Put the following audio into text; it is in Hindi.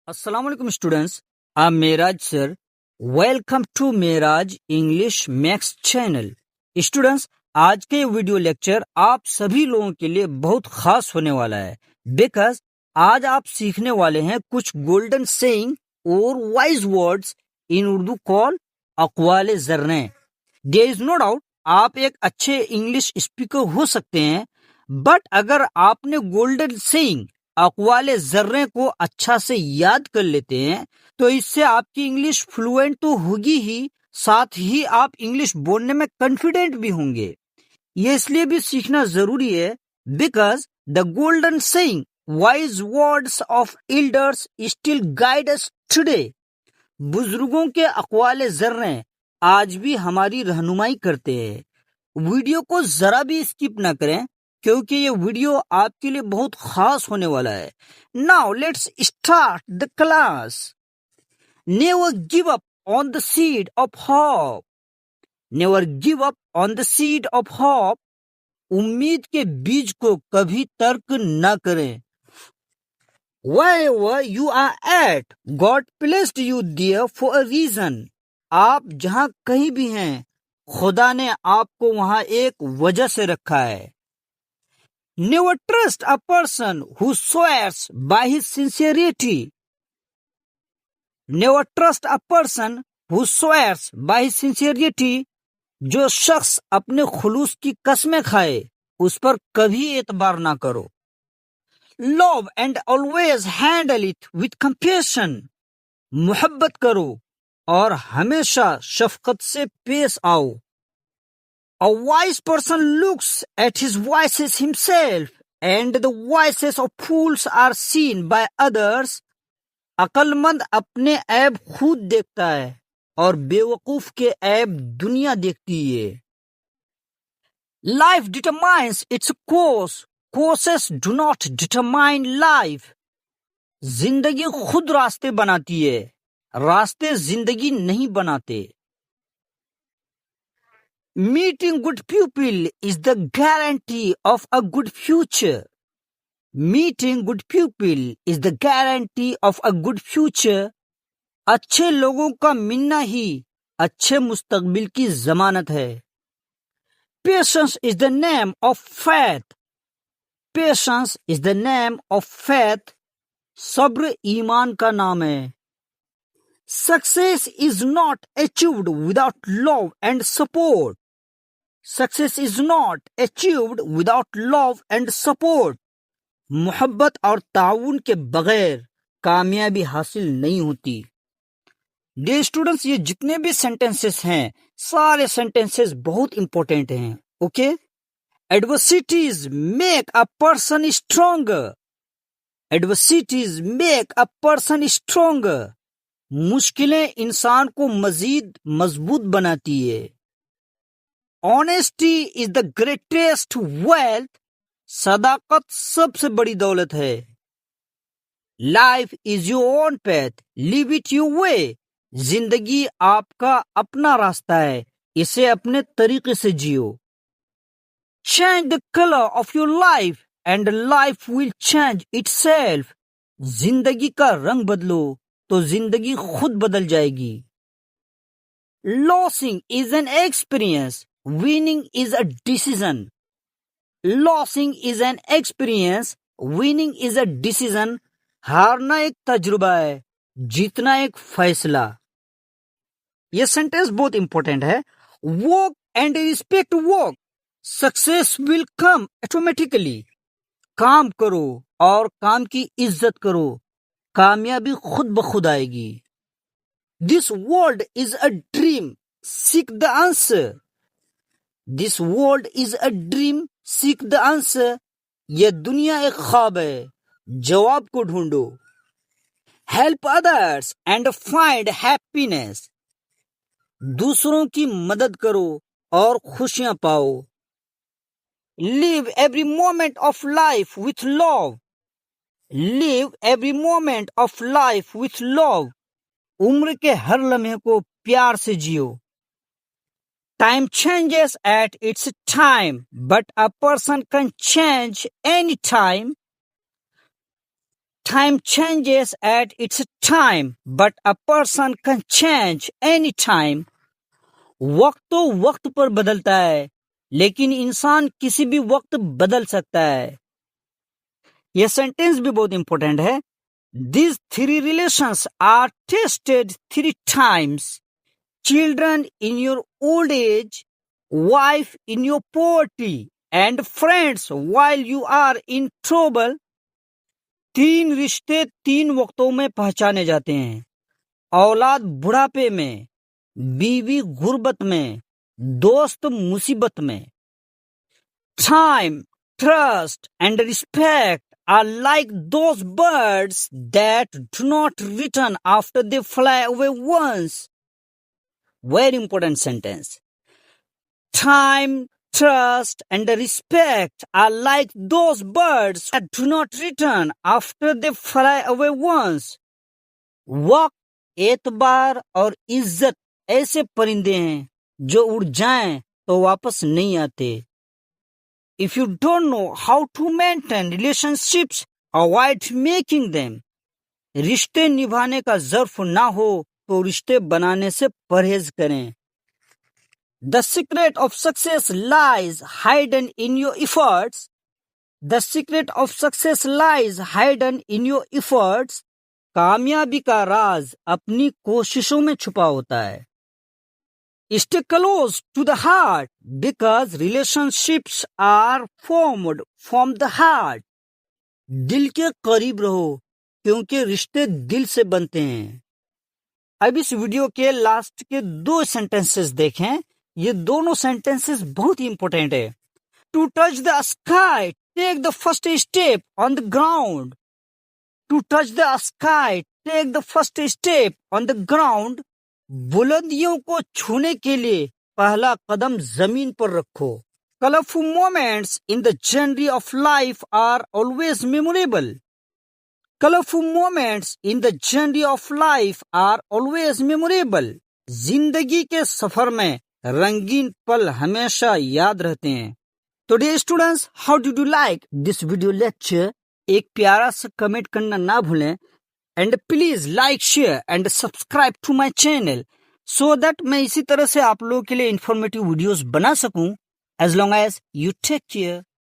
Assalamualaikum students, I'm Meeraj sir. Welcome to Meeraj English Max channel. Students, आज के वीडियो लेक्चर आप सभी लोगों के लिए बहुत खास होने वाला है बिकॉज आज आप सीखने वाले हैं कुछ गोल्डन सेइंग और वाइज वर्ड्स इन उर्दू कॉल अक़वाले ज़र्रे। देयर इज नो डाउट आप एक अच्छे इंग्लिश स्पीकर हो सकते हैं, बट अगर आपने गोल्डन सेइंग अक़वाले ज़र्रे को अच्छा से याद कर लेते हैं तो इससे आपकी इंग्लिश फ्लुएंट तो होगी ही, साथ ही आप इंग्लिश बोलने में कॉन्फिडेंट भी होंगे। ये इसलिए भी सीखना जरूरी है because the golden saying wise words of elders still guide us today. बुजुर्गों के अक़वाले ज़र्रे आज भी हमारी रहनुमाई करते हैं। वीडियो को जरा भी स्किप ना करें क्योंकि ये वीडियो आपके लिए बहुत खास होने वाला है। Now let's start the class. Never give up on the seed of hope. Never give up on the seed of hope. उम्मीद के बीज को कभी तर्क न करें। Wherever you are at, God placed you there for a reason. आप जहां कहीं भी हैं, खुदा ने आपको वहां एक वजह से रखा है। Never trust a person who swears by his sincerity. Never trust a person who swears by his sincerity. जो शख्स अपने खुलूस की कसमें खाए उस पर कभी एतबार ना करो। Love and always handle it with compassion. मोहब्बत करो और हमेशा शफकत से पेश आओ। A wise person looks at his vices himself, and the vices of fools are seen by others. अक्लमंद अपने ऐब खुद देखता है और बेवकूफ के ऐब दुनिया देखती है। Life determines its course. Courses do not determine life. जिंदगी खुद रास्ते बनाती है, रास्ते जिंदगी नहीं बनाते। Meeting good people is the guarantee of a good future. Meeting good people is the guarantee of a good future. अच्छे लोगों का मिलना ही अच्छे मुस्तकबिल की जमानत है। Patience is the name of faith. Patience is the name of faith. सब्र ईमान का नाम है। Success is not achieved without love and support. Success is not achieved without love and support. मोहब्बत और ताउन के बगैर कामयाबी हासिल नहीं होती। डियर स्टूडेंट्स, ये जितने भी सेंटेंसेस हैं सारे सेंटेंसेस बहुत इंपॉर्टेंट हैं। Okay, adversities make a person stronger. Adversities make a person stronger. मुश्किलें इंसान को मजीद मजबूत बनाती है। Honesty is the greatest wealth. सदाकत सबसे बड़ी दौलत है। Life is your own path, live it your way. जिंदगी आपका अपना रास्ता है, इसे अपने तरीके से जियो। Change the colour of your life and life will change itself. जिंदगी का रंग बदलो तो जिंदगी खुद बदल जाएगी। Losing is an experience, winning is a decision. Losing is an experience, winning is a decision. हारना एक तजुर्बा है, जीतना एक फैसला। यह सेंटेंस बहुत इंपॉर्टेंट है। Work and respect work, success will come automatically. काम करो और काम की इज्जत करो, कामयाबी खुद ब खुद आएगी। This world is a dream, seek the answer. This world is a dream, seek the answer. यह दुनिया एक ख्वाब है, जवाब को ढूंढो। Help others and find happiness. दूसरों की मदद करो और खुशियां पाओ। Live every moment of life with love. Live every moment of life with love. उम्र के हर लम्हे को प्यार से जियो। Time changes at its time, but a person can change any time. Time changes at its time, but a person can change any time. वक्त तो वक्त पर बदलता है, लेकिन इंसान किसी भी वक्त बदल सकता है। यह सेंटेंस भी बहुत इंपॉर्टेंट है। These three relations are tested 3 times. Children in your old age, wife in your poverty, and friends while you are in trouble. 3 रिश्ते 3 वक्तों में पहचाने जाते हैं। औलाद बुढ़ापे में, बीवी गुर्बत में, दोस्त मुसीबत में। Time, trust, and respect are like those birds that do not return after they fly away once. Very important sentence. Time, trust, and respect are like those birds that do not return after they fly away once. वक्त, एतबार और इज्जत ऐसे परिंदे हैं जो उड़ जाएं तो वापस नहीं आते। If you don't know how to maintain relationships, avoid making them. रिश्ते निभाने का ज़र्फ ना हो तो रिश्ते बनाने से परहेज करें। The secret of success lies hidden in your efforts. The secret of success lies hidden in your efforts. कामयाबी का राज अपनी कोशिशों में छुपा होता है। Stay close to the heart because relationships are formed from the heart. दिल के करीब रहो क्योंकि रिश्ते दिल से बनते हैं। अब इस वीडियो के लास्ट के 2 सेंटेंसेस देखें। ये दोनों सेंटेंसेस बहुत ही इंपॉर्टेंट है। To touch the sky, take the first step on the ground. To touch the sky, take the first step on the ground. बुलंदियों को छूने के लिए पहला कदम जमीन पर रखो। Colorful moments in the journey of life are always memorable. Colorful moments in the journey of life are always memorable. जिंदगी के सफर में रंगीन पल हमेशा याद रहते हैं। तो dear students, how did you like this video lecture? एक प्यारा सा कमेंट करना ना भूलें। And please like, share and subscribe to my channel so that मैं इसी तरह से आप लोगों के लिए इंफॉर्मेटिव वीडियोस बना सकूं। As long as you take care.